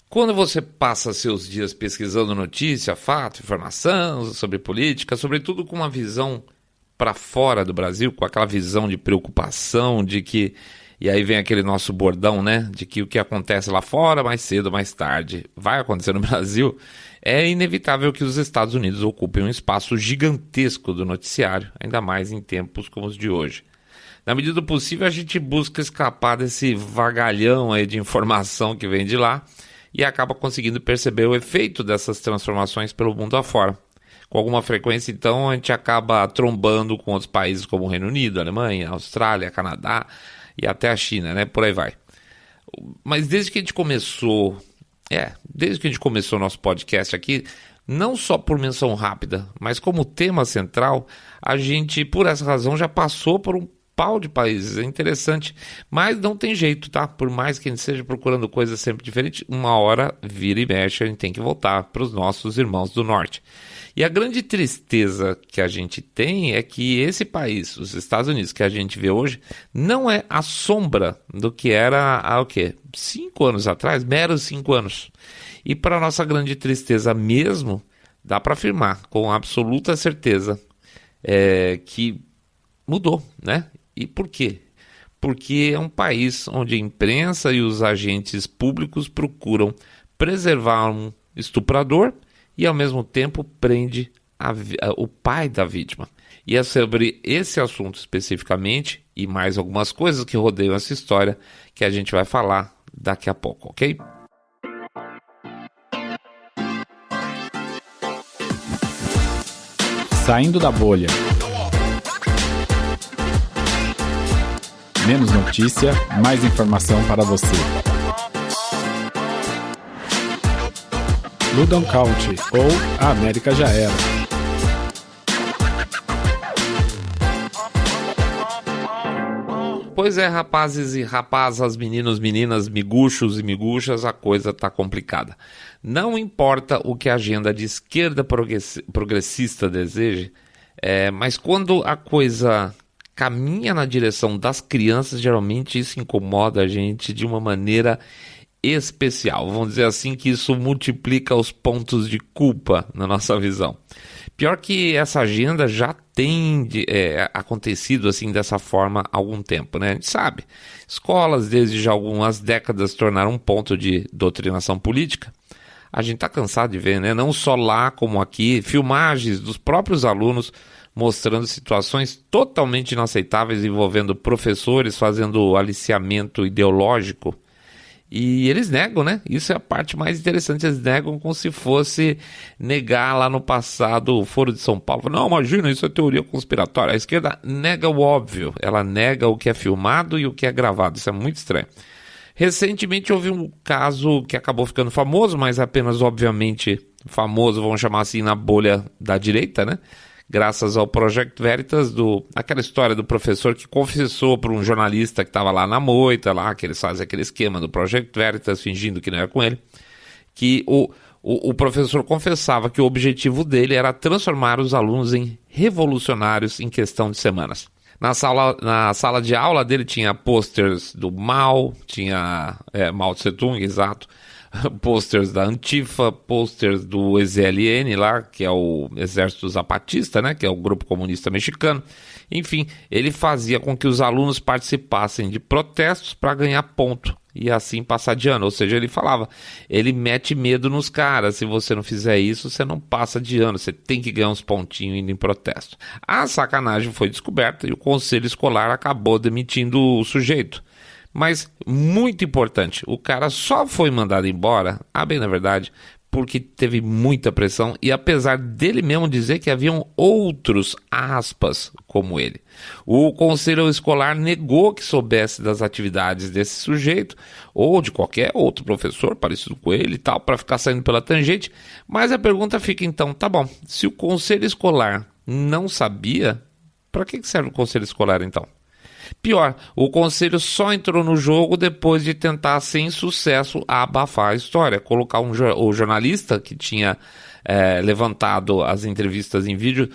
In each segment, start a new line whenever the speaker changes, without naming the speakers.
Quando você passa seus dias pesquisando notícia, fato, informação sobre política, sobretudo com uma visão para fora do Brasil, com aquela visão de preocupação, de que... E aí vem aquele nosso bordão, né? De que o que acontece lá fora, mais cedo ou mais tarde, vai acontecer no Brasil. É inevitável que os Estados Unidos ocupem um espaço gigantesco do noticiário, ainda mais em tempos como os de hoje. Na medida do possível, a gente busca escapar desse vagalhão aí de informação que vem de lá e acaba conseguindo perceber o efeito dessas transformações pelo mundo afora. Com alguma frequência, então, a gente acaba trombando com outros países como o Reino Unido, Alemanha, Austrália, Canadá e até a China, né? Por aí vai. Mas desde que a gente começou o nosso podcast aqui, não só por menção rápida, mas como tema central, a gente, por essa razão, já passou por um pau de países. É interessante, mas não tem jeito, tá? Por mais que a gente esteja procurando coisas sempre diferentes, uma hora vira e mexe, a gente tem que voltar para os nossos irmãos do norte. E a grande tristeza que a gente tem é que esse país, os Estados Unidos, que a gente vê hoje, não é a sombra do que era há 5 anos atrás, meros 5 anos. E para nossa grande tristeza mesmo, dá para afirmar com absoluta certeza que mudou, né? E por quê? Porque é um país onde a imprensa e os agentes públicos procuram preservar um estuprador e ao mesmo tempo prende o pai da vítima. E é sobre esse assunto especificamente e mais algumas coisas que rodeiam essa história que a gente vai falar daqui a pouco, ok?
Saindo da bolha. Menos notícia, mais informação para você. Loudoun County, ou a América já era.
Pois é, rapazes e rapazas, meninos, meninas, miguxos e miguxas, a coisa tá complicada. Não importa o que a agenda de esquerda progressista deseje, mas quando a coisa caminha na direção das crianças, geralmente isso incomoda a gente de uma maneira especial. Vamos dizer assim que isso multiplica os pontos de culpa na nossa visão. Pior que essa agenda já tem acontecido assim dessa forma há algum tempo, né? A gente sabe, escolas desde já algumas décadas se tornaram um ponto de doutrinação política. A gente está cansado de ver, né? Não só lá como aqui, filmagens dos próprios alunos mostrando situações totalmente inaceitáveis envolvendo professores fazendo aliciamento ideológico. E eles negam, né? Isso é a parte mais interessante. Eles negam como se fosse negar lá no passado o Foro de São Paulo. Não, imagina, isso é teoria conspiratória. A esquerda nega o óbvio. Ela nega o que é filmado e o que é gravado. Isso é muito estranho. Recentemente houve um caso que acabou ficando famoso, mas apenas obviamente famoso, vamos chamar assim, na bolha da direita, né? Graças ao Project Veritas, aquela história do professor que confessou para um jornalista que estava lá na moita, lá, que eles fazem aquele esquema do Project Veritas, fingindo que não era com ele, que o professor confessava que o objetivo dele era transformar os alunos em revolucionários em questão de semanas. Na sala de aula dele tinha posters do Mao, tinha Mao Tse Tung, exato, posters da Antifa, posters do EZLN lá, que é o Exército Zapatista, né, que é o grupo comunista mexicano. Enfim, ele fazia com que os alunos participassem de protestos para ganhar ponto e assim passar de ano. Ou seja, ele falava, ele mete medo nos caras, se você não fizer isso, você não passa de ano, você tem que ganhar uns pontinhos indo em protesto. A sacanagem foi descoberta e o conselho escolar acabou demitindo o sujeito. Mas, muito importante, o cara só foi mandado embora, bem na verdade, porque teve muita pressão e apesar dele mesmo dizer que haviam outros aspas como ele. O conselho escolar negou que soubesse das atividades desse sujeito ou de qualquer outro professor parecido com ele e tal, para ficar saindo pela tangente, mas a pergunta fica então, tá bom, se o conselho escolar não sabia, para que serve o conselho escolar então? Pior, o conselho só entrou no jogo depois de tentar sem sucesso abafar a história, colocar o jornalista que tinha levantado as entrevistas em vídeo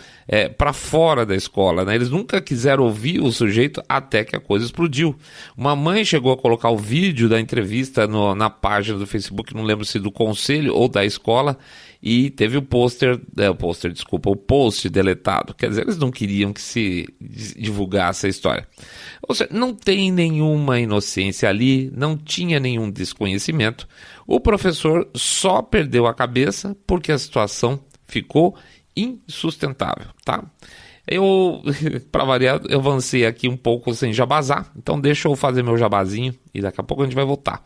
para fora da escola, né? Eles nunca quiseram ouvir o sujeito até que a coisa explodiu. Uma mãe chegou a colocar o vídeo da entrevista na página do Facebook, não lembro se do conselho ou da escola, e teve o post deletado. Quer dizer, eles não queriam que se divulgasse a história. Ou seja, não tem nenhuma inocência ali, não tinha nenhum desconhecimento. O professor só perdeu a cabeça porque a situação ficou insustentável, tá? Para variar, eu avancei aqui um pouco sem jabazar, então deixa eu fazer meu jabazinho e daqui a pouco a gente vai voltar.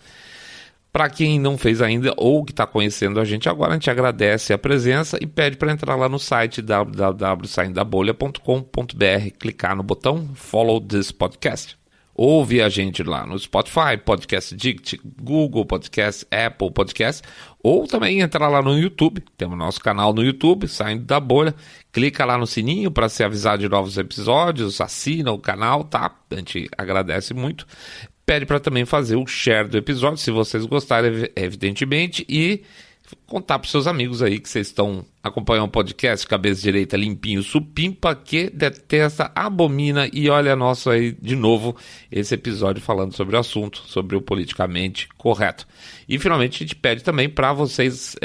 Para quem não fez ainda ou que está conhecendo a gente agora, a gente agradece a presença e pede para entrar lá no site www.saindabolha.com.br, clicar no botão Follow this podcast. Ouve a gente lá no Spotify, Podcast Dict, Google Podcast, Apple Podcast, ou também entrar lá no YouTube. Temos nosso canal no YouTube, Saindo da Bolha. Clica lá no sininho para ser avisado de novos episódios, assina o canal, tá? A gente agradece muito. Pede para também fazer o share do episódio, se vocês gostarem, evidentemente, e contar para os seus amigos aí que vocês estão acompanhando o podcast Cabeça Direita Limpinho Supimpa, que detesta, abomina, e olha nosso aí de novo esse episódio falando sobre o assunto, sobre o politicamente correto. E finalmente a gente pede também para vocês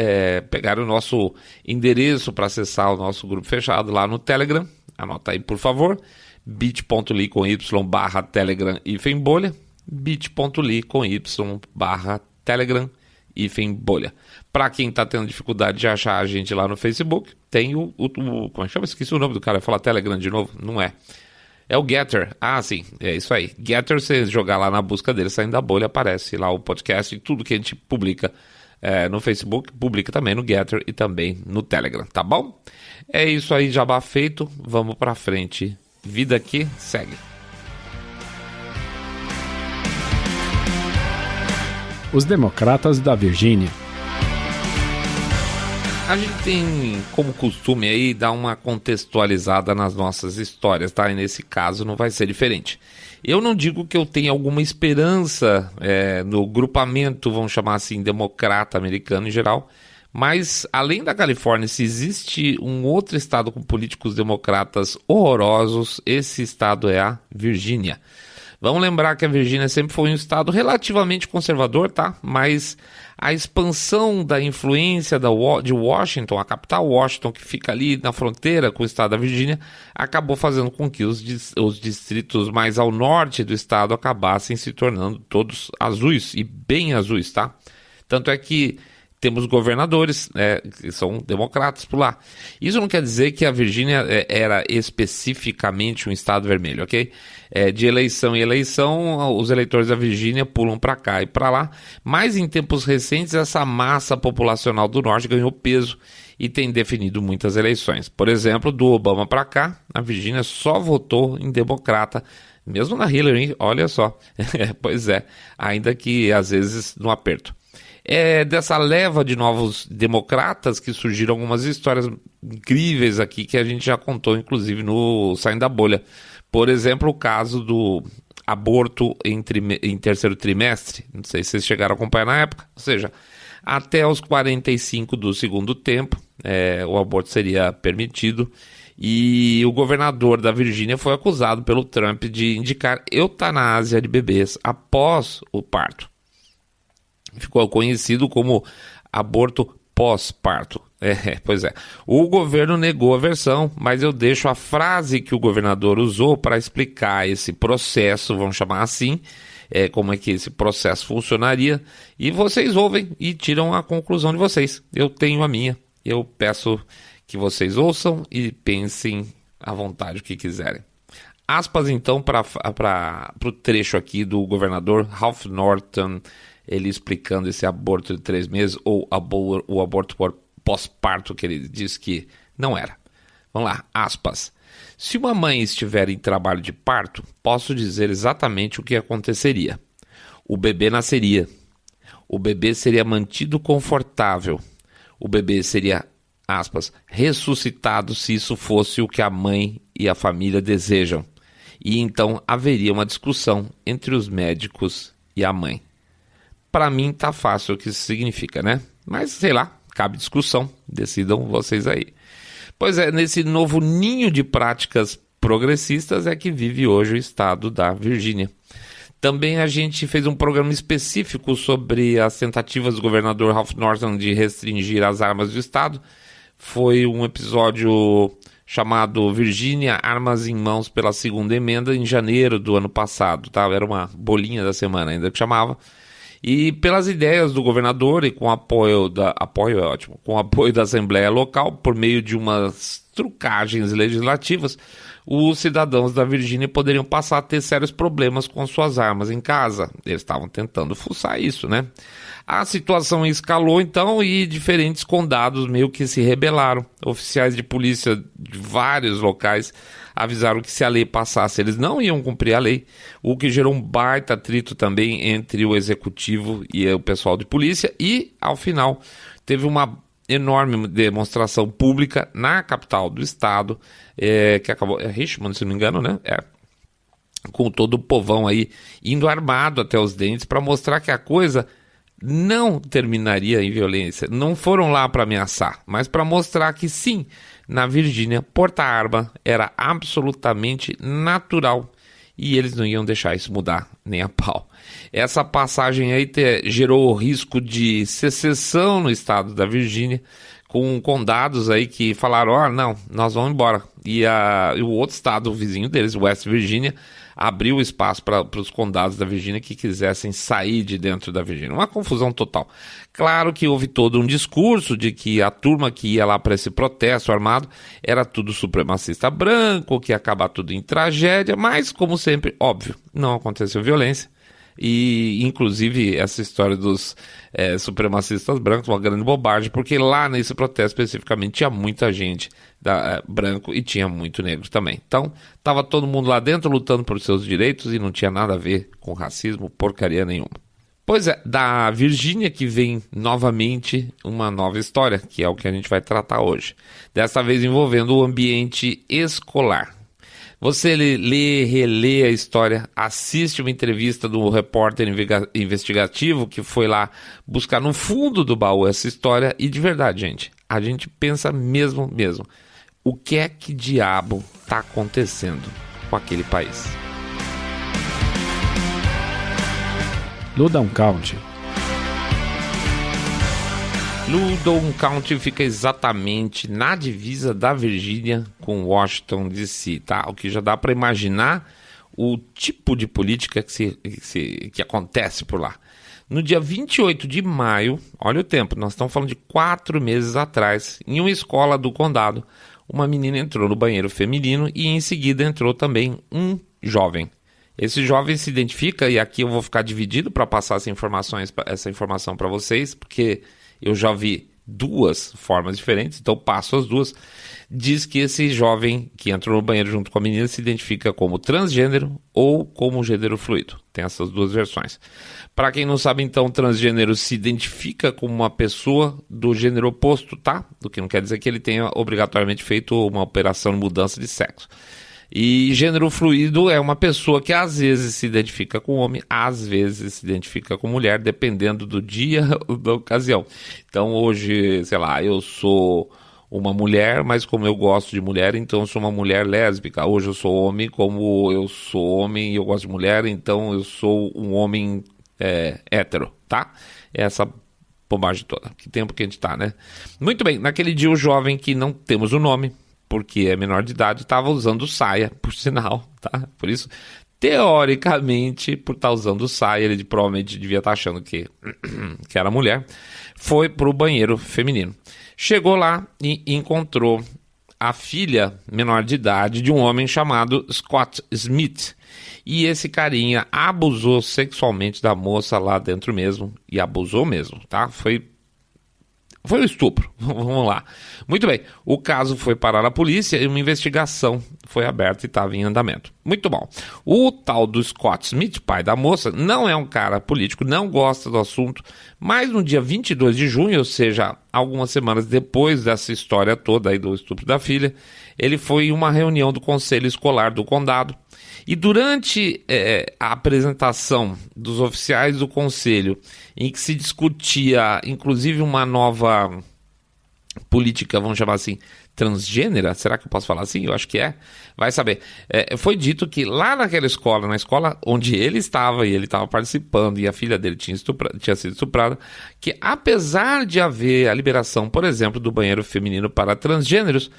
pegarem o nosso endereço para acessar o nosso grupo fechado lá no Telegram. Anota aí, por favor, bit.ly/Telegram-bolha, bit.ly/Telegram-bolha. Para quem está tendo dificuldade de achar a gente lá no Facebook, tem como é que chama? Esqueci o nome do cara, eu falar Telegram de novo, não é. É o Getter. Ah, sim, é isso aí. Getter, você jogar lá na busca dele, Saindo da Bolha, aparece lá o podcast e tudo que a gente publica no Facebook, publica também no Getter e também no Telegram, tá bom? É isso aí, jabá feito, vamos pra frente. Vida que segue.
Os Democratas da Virgínia.
A gente tem como costume aí dar uma contextualizada nas nossas histórias, tá? E nesse caso não vai ser diferente. Eu não digo que eu tenha alguma esperança no grupamento, vamos chamar assim, democrata americano em geral, mas além da Califórnia, se existe um outro estado com políticos democratas horrorosos, esse estado é a Virgínia. Vamos lembrar que a Virgínia sempre foi um estado relativamente conservador, tá? Mas a expansão da influência de Washington, a capital Washington, que fica ali na fronteira com o estado da Virgínia, acabou fazendo com que os distritos mais ao norte do estado acabassem se tornando todos azuis, e bem azuis, tá? Tanto é que temos governadores que são democratas por lá. Isso não quer dizer que a Virgínia era especificamente um estado vermelho, ok? De eleição em eleição, os eleitores da Virgínia pulam para cá e para lá, mas em tempos recentes essa massa populacional do norte ganhou peso e tem definido muitas eleições. Por exemplo, do Obama para cá, a Virgínia só votou em democrata, mesmo na Hillary, olha só. Pois é, ainda que às vezes no aperto. Dessa leva de novos democratas que surgiram algumas histórias incríveis aqui que a gente já contou, inclusive, no Saindo da Bolha. Por exemplo, o caso do aborto em terceiro trimestre. Não sei se vocês chegaram a acompanhar na época. Ou seja, até os 45 do segundo tempo, o aborto seria permitido. E o governador da Virgínia foi acusado pelo Trump de indicar eutanásia de bebês após o parto. Ficou conhecido como aborto pós-parto. Pois é. O governo negou a versão, mas eu deixo a frase que o governador usou para explicar esse processo, vamos chamar assim, como é que esse processo funcionaria, e vocês ouvem e tiram a conclusão de vocês. Eu tenho a minha. Eu peço que vocês ouçam e pensem à vontade o que quiserem. Aspas, então, para o trecho aqui do governador Ralph Northam, ele explicando esse aborto de 3 meses, ou o aborto por pós-parto, que ele diz que não era. Vamos lá, aspas. Se uma mãe estiver em trabalho de parto, posso dizer exatamente o que aconteceria. O bebê nasceria. O bebê seria mantido confortável. O bebê seria, aspas, ressuscitado se isso fosse o que a mãe e a família desejam. E então haveria uma discussão entre os médicos e a mãe. Para mim tá fácil o que isso significa, né? Mas sei lá, cabe discussão, decidam vocês aí. Pois é, nesse novo ninho de práticas progressistas é que vive hoje o estado da Virgínia. Também a gente fez um programa específico sobre as tentativas do governador Ralph Northam de restringir as armas do estado. Foi um episódio chamado Virgínia, Armas em Mãos pela Segunda Emenda, em janeiro do ano passado, tá? Era uma bolinha da semana ainda que chamava. E pelas ideias do governador e com apoio com apoio da Assembleia Local, por meio de umas trucagens legislativas, os cidadãos da Virgínia poderiam passar a ter sérios problemas com suas armas em casa. Eles estavam tentando fuçar isso, né? A situação escalou então e diferentes condados meio que se rebelaram. Oficiais de polícia de vários locais avisaram que se a lei passasse eles não iam cumprir a lei, o que gerou um baita atrito também entre o executivo e o pessoal de polícia e, ao final, teve uma enorme demonstração pública na capital do estado, que acabou, Richmond, se não me engano, né? Com todo o povão aí indo armado até os dentes para mostrar que a coisa não terminaria em violência. Não foram lá para ameaçar, mas para mostrar que sim, na Virgínia, portar arma era absolutamente natural e eles não iam deixar isso mudar nem a pau. Essa passagem aí gerou o risco de secessão no estado da Virgínia, com condados aí que falaram, não, nós vamos embora. E o outro estado vizinho deles, West Virginia, abriu espaço para os condados da Virgínia que quisessem sair de dentro da Virgínia. Uma confusão total. Claro que houve todo um discurso de que a turma que ia lá para esse protesto armado era tudo supremacista branco, que ia acabar tudo em tragédia, mas, como sempre, óbvio, não aconteceu violência. E, inclusive, essa história dos supremacistas brancos, uma grande bobagem, porque lá nesse protesto especificamente tinha muita gente branco e tinha muito negro também. Então, estava todo mundo lá dentro lutando por seus direitos e não tinha nada a ver com racismo, porcaria nenhuma. Pois é, da Virgínia que vem novamente uma nova história, que é o que a gente vai tratar hoje. Dessa vez envolvendo o ambiente escolar. Você lê, relê a história, assiste uma entrevista do repórter investigativo que foi lá buscar no fundo do baú essa história e de verdade, gente, a gente pensa mesmo, o que é que diabo está acontecendo com aquele país?
Loudoun County.
Loudoun County fica exatamente na divisa da Virgínia com Washington DC, tá? O que já dá para imaginar o tipo de política que acontece por lá. No dia 28 de maio, olha o tempo, nós estamos falando de 4 meses atrás, em uma escola do condado, uma menina entrou no banheiro feminino e em seguida entrou também um jovem. Esse jovem se identifica, e aqui eu vou ficar dividido para passar essa informação para vocês, porque eu já vi 2 formas diferentes, então passo as 2. Diz que esse jovem que entrou no banheiro junto com a menina se identifica como transgênero ou como gênero fluido. Tem essas 2 versões. Para quem não sabe, então, transgênero se identifica como uma pessoa do gênero oposto, tá? Do que não quer dizer que ele tenha obrigatoriamente feito uma operação de mudança de sexo. E gênero fluido é uma pessoa que às vezes se identifica com homem, às vezes se identifica com mulher, dependendo do dia ou da ocasião. Então hoje, sei lá, eu sou uma mulher, mas como eu gosto de mulher, então eu sou uma mulher lésbica. Hoje eu sou homem, como eu sou homem e eu gosto de mulher, então eu sou um homem hétero, tá? Essa bobagem toda. Que tempo que a gente tá, né? Muito bem, naquele dia o jovem que não temos o nome, porque é menor de idade, estava usando saia, por sinal, tá? Por isso, teoricamente, por estar usando saia, ele provavelmente devia estar achando que era mulher, foi para o banheiro feminino. Chegou lá e encontrou a filha menor de idade de um homem chamado Scott Smith. E esse carinha abusou sexualmente da moça lá dentro mesmo, e abusou mesmo, tá? Foi um estupro, vamos lá. Muito bem, o caso foi parar a polícia e uma investigação foi aberta e estava em andamento. Muito bom. O tal do Scott Smith, pai da moça, não é um cara político, não gosta do assunto, mas no dia 22 de junho, ou seja, algumas semanas depois dessa história toda aí do estupro da filha, ele foi em uma reunião do conselho escolar do condado. E durante a apresentação dos oficiais do conselho, em que se discutia inclusive uma nova política, vamos chamar assim, transgênera, será que eu posso falar assim? Eu acho que é, vai saber. Foi dito que lá naquela escola, na escola onde ele estava e ele estava participando e a filha dele tinha sido estuprada, que apesar de haver a liberação, por exemplo, do banheiro feminino para transgêneros,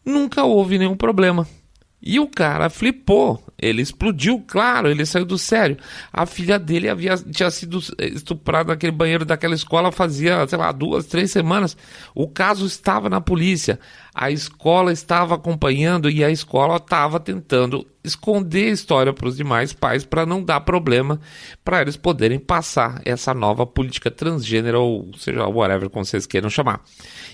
nunca houve nenhum problema. E o cara flipou, ele explodiu, claro, ele saiu do sério. A filha dele tinha sido estuprada naquele banheiro daquela escola fazia, 2, 3 semanas. O caso estava na polícia, a escola estava acompanhando e a escola estava tentando esconder a história para os demais pais para não dar problema, para eles poderem passar essa nova política transgênero, ou seja, whatever, como vocês queiram chamar.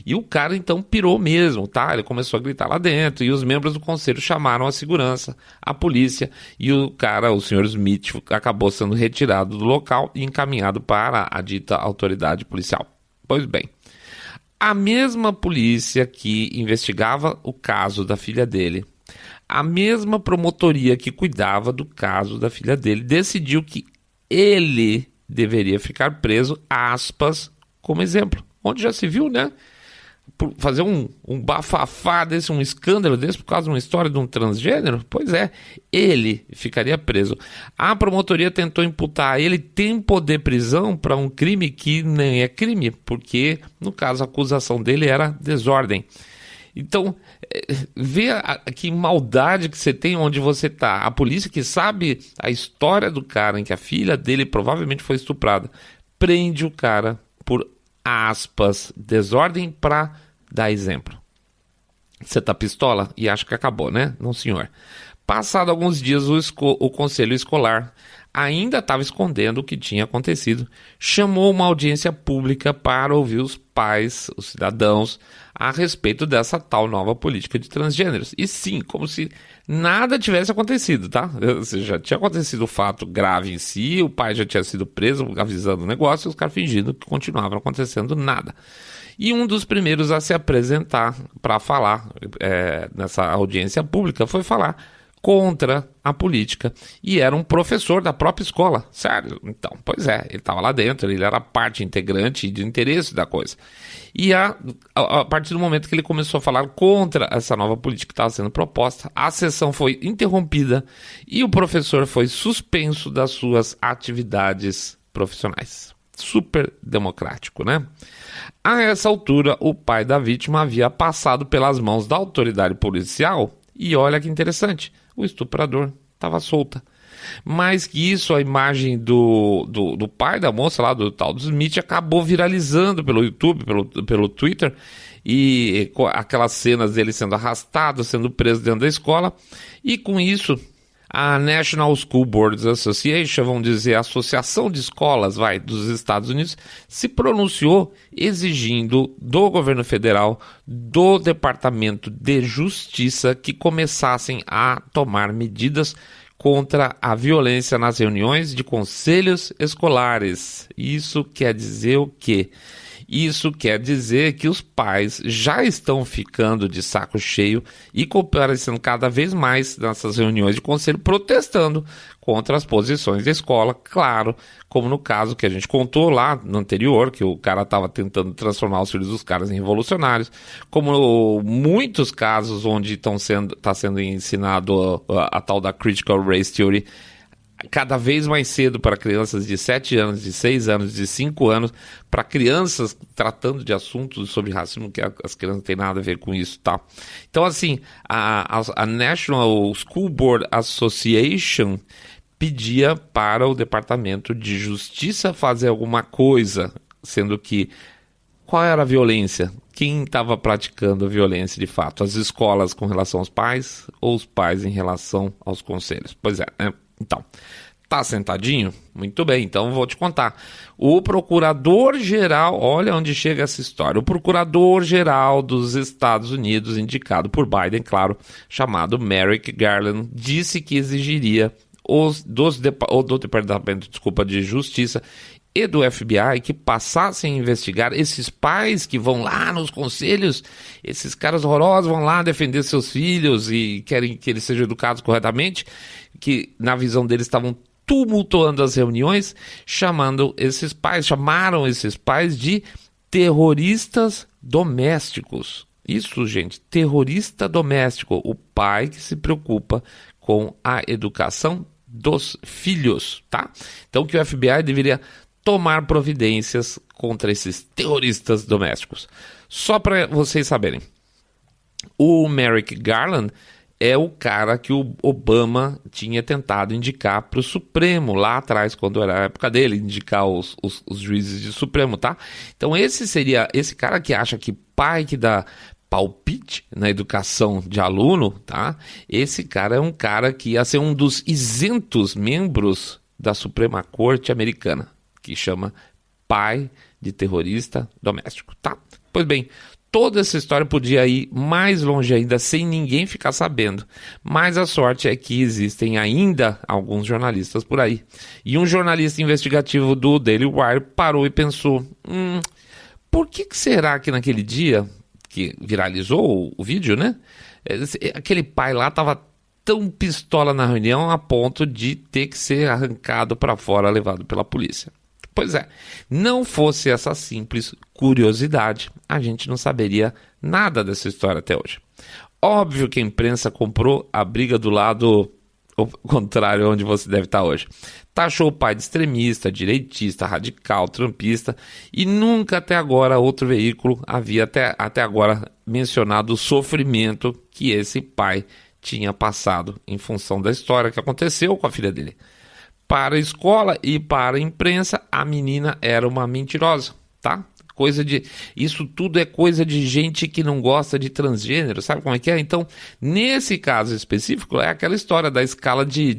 E o cara então pirou mesmo, tá? Ele começou a gritar lá dentro e os membros do conselho chamaram a segurança, a polícia, e o cara, o senhor Smith, acabou sendo retirado do local e encaminhado para a dita autoridade policial. Pois bem, a mesma polícia que investigava o caso da filha dele, a mesma promotoria que cuidava do caso da filha dele, decidiu que ele deveria ficar preso, aspas, como exemplo. Onde já se viu, né? Por fazer um bafafá desse, um escândalo desse por causa de uma história de um transgênero? Pois é, ele ficaria preso. A promotoria tentou imputar a ele tempo de prisão para um crime que nem é crime, porque, no caso, a acusação dele era desordem. Então, vê que maldade que você tem onde você está. A polícia que sabe a história do cara em que a filha dele provavelmente foi estuprada, prende o cara por, aspas, desordem para dar exemplo. Você tá pistola e acha que acabou, né? Não, senhor. Passado alguns dias, o conselho escolar ainda estava escondendo o que tinha acontecido, chamou uma audiência pública para ouvir os pais, os cidadãos, a respeito dessa tal nova política de transgêneros. E sim, como se nada tivesse acontecido, tá? Ou seja, já tinha acontecido o fato grave em si, o pai já tinha sido preso, avisando o negócio, e os caras fingindo que continuava acontecendo nada. E um dos primeiros a se apresentar para falar nessa audiência pública foi falar contra a política, e era um professor da própria escola, sério. Então, pois é, ele estava lá dentro, ele era parte integrante de interesse da coisa. E a partir do momento que ele começou a falar contra essa nova política que estava sendo proposta, a sessão foi interrompida e o professor foi suspenso das suas atividades profissionais. Super democrático, né? A essa altura, o pai da vítima havia passado pelas mãos da autoridade policial e olha que interessante, o estuprador estava solta. Mais que isso, a imagem do pai da moça lá, do tal do Smith, acabou viralizando pelo YouTube, pelo Twitter, e com aquelas cenas dele sendo arrastado, sendo preso dentro da escola, e com isso a National School Boards Association, vamos dizer, a Associação de Escolas dos Estados Unidos, se pronunciou exigindo do governo federal, do Departamento de Justiça, que começassem a tomar medidas contra a violência nas reuniões de conselhos escolares. Isso quer dizer o quê? Isso quer dizer que os pais já estão ficando de saco cheio e comparecendo cada vez mais nessas reuniões de conselho, protestando contra as posições da escola, claro, como no caso que a gente contou lá no anterior, que o cara estava tentando transformar os filhos dos caras em revolucionários, como muitos casos onde está sendo ensinado a tal da Critical Race Theory, cada vez mais cedo para crianças de 7 anos, de 6 anos, de 5 anos, para crianças tratando de assuntos sobre racismo, que as crianças não têm nada a ver com isso, tá? Então, assim, a National School Board Association pedia para o Departamento de Justiça fazer alguma coisa, sendo que qual era a violência? Quem estava praticando a violência de fato? As escolas com relação aos pais ou os pais em relação aos conselhos? Pois é, né? Então, tá sentadinho? Muito bem, então vou te contar. O procurador-geral, olha onde chega essa história, o procurador-geral dos Estados Unidos, indicado por Biden, claro, chamado Merrick Garland, disse que exigiria do Departamento de Justiça e do FBI que passassem a investigar esses pais que vão lá nos conselhos, esses caras horrorosos vão lá defender seus filhos e querem que eles sejam educados corretamente, que na visão deles estavam tumultuando as reuniões, chamaram esses pais de terroristas domésticos. Isso, gente, terrorista doméstico, o pai que se preocupa com a educação dos filhos, tá? Então que o FBI deveria tomar providências contra esses terroristas domésticos. Só para vocês saberem, o Merrick Garland é o cara que o Obama tinha tentado indicar para o Supremo lá atrás, quando era a época dele, indicar os juízes de Supremo, tá? Então esse seria esse cara que acha que pai que dá palpite na educação de aluno, tá? Esse cara é um cara que ia ser um dos isentos membros da Suprema Corte Americana, que chama pai de terrorista doméstico, tá? Pois bem, toda essa história podia ir mais longe ainda sem ninguém ficar sabendo, mas a sorte é que existem ainda alguns jornalistas por aí. E um jornalista investigativo do Daily Wire parou e pensou, por que será que naquele dia que viralizou o vídeo, né? Aquele pai lá estava tão pistola na reunião a ponto de ter que ser arrancado para fora, levado pela polícia. Pois é, não fosse essa simples curiosidade, a gente não saberia nada dessa história até hoje. Óbvio que a imprensa comprou a briga do lado contrário onde você deve estar hoje. Taxou o pai de extremista, direitista, radical, trumpista, e nunca até agora outro veículo havia até agora mencionado o sofrimento que esse pai tinha passado em função da história que aconteceu com a filha dele. Para a escola e para a imprensa, a menina era uma mentirosa, tá? Isso tudo é coisa de gente que não gosta de transgênero, sabe como é que é? Então, nesse caso específico, é aquela história da escala de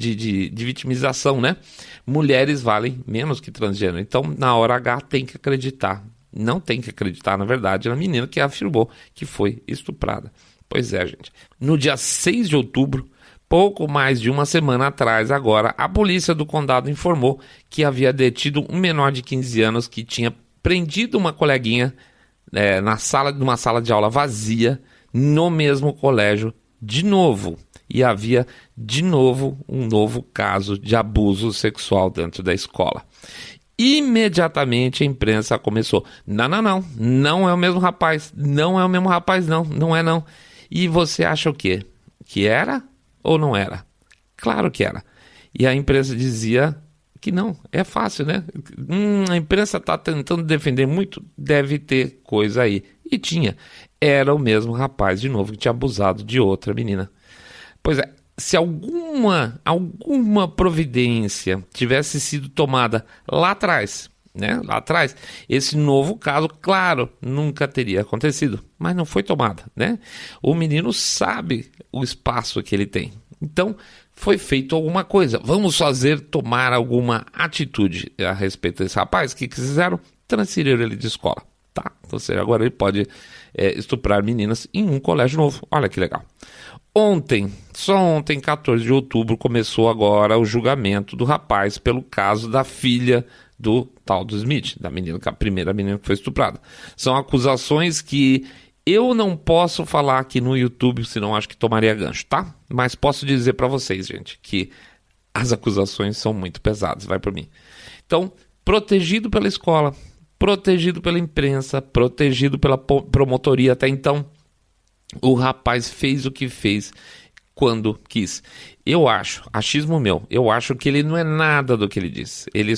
vitimização, né? Mulheres valem menos que transgênero, então na hora H tem que acreditar, não tem que acreditar, na verdade, na menina que afirmou que foi estuprada. Pois é, gente. No dia 6 de outubro, pouco mais de uma semana atrás, agora, a polícia do condado informou que havia detido um menor de 15 anos que tinha prendido uma coleguinha numa sala de aula vazia, no mesmo colégio, de novo. E havia, de novo, um novo caso de abuso sexual dentro da escola. Imediatamente a imprensa começou, não é o mesmo rapaz, não não. E você acha o quê? Que era ou não era? Claro que era. E a imprensa dizia que não, é fácil, né? A imprensa está tentando defender muito, deve ter coisa aí. E tinha. Era o mesmo rapaz, de novo, que tinha abusado de outra menina. Pois é, se alguma providência tivesse sido tomada lá atrás, né? Lá atrás, esse novo caso, claro, nunca teria acontecido. Mas não foi tomada, né? O menino sabe o espaço que ele tem. Então, foi feito alguma coisa. Vamos tomar alguma atitude a respeito desse rapaz. O que fizeram? Transferiram ele de escola, tá? Ou seja, agora ele pode estuprar meninas em um colégio novo. Olha que legal. Só ontem, 14 de outubro, começou agora o julgamento do rapaz pelo caso da filha do tal do Smith, a primeira menina que foi estuprada. São acusações que eu não posso falar aqui no YouTube, senão acho que tomaria gancho, tá? Mas posso dizer pra vocês, gente, que as acusações são muito pesadas, vai por mim. Então, protegido pela escola, protegido pela imprensa, protegido pela promotoria até então, o rapaz fez o que fez quando quis. Achismo meu, eu acho que ele não é nada do que ele diz. Ele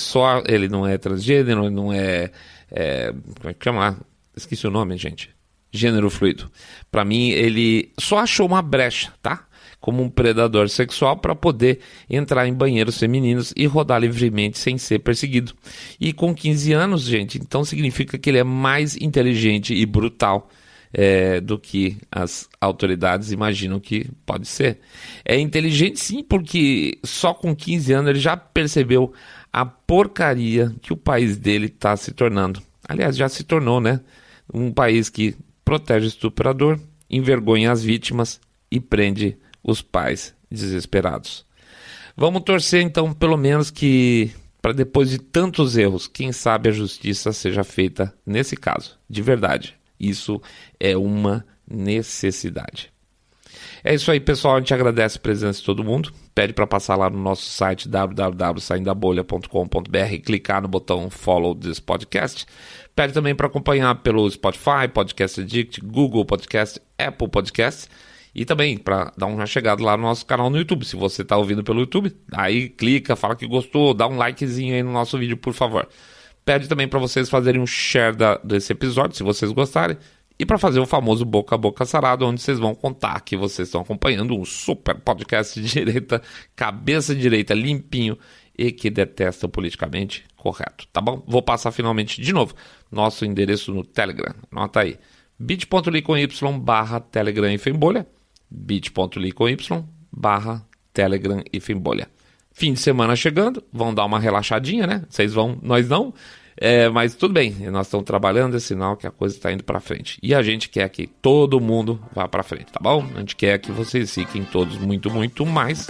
não é transgênero, ele não como é que chama? Esqueci o nome, gente. Gênero fluido. Para mim, ele só achou uma brecha, tá? Como um predador sexual para poder entrar em banheiros femininos e rodar livremente sem ser perseguido. E com 15 anos, gente, então significa que ele é mais inteligente e brutal do que as autoridades imaginam que pode ser. É inteligente sim, porque só com 15 anos ele já percebeu a porcaria que o país dele está se tornando. Aliás, já se tornou, né? Um país que protege o estuprador, envergonha as vítimas e prende os pais desesperados. Vamos torcer então, pelo menos, que para depois de tantos erros, quem sabe a justiça seja feita nesse caso, de verdade. Isso é uma necessidade. É isso aí, pessoal. A gente agradece a presença de todo mundo. Pede para passar lá no nosso site www.saindabolha.com.br e clicar no botão Follow this podcast. Pede também para acompanhar pelo Spotify, Podcast Addict, Google Podcast, Apple Podcast. E também para dar uma chegada lá no nosso canal no YouTube. Se você está ouvindo pelo YouTube, aí clica, fala que gostou, dá um likezinho aí no nosso vídeo, por favor. Pede também para vocês fazerem um share desse episódio, se vocês gostarem. E para fazer o famoso boca a boca sarado, onde vocês vão contar que vocês estão acompanhando um super podcast de direita, cabeça direita, limpinho e que detesta o politicamente correto, tá bom? Vou passar finalmente de novo nosso endereço no Telegram. Anota aí, bit.ly/Telegram e Fembolha, bit.ly/Telegram e Fembolha. Fim de semana chegando, vão dar uma relaxadinha, né? Vocês vão, nós não. Mas tudo bem, nós estamos trabalhando, é sinal que a coisa está indo para frente. E a gente quer que todo mundo vá para frente, tá bom? A gente quer que vocês fiquem todos muito, muito mais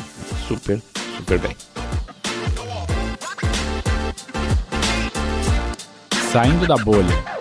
super, super bem.
Saindo da bolha.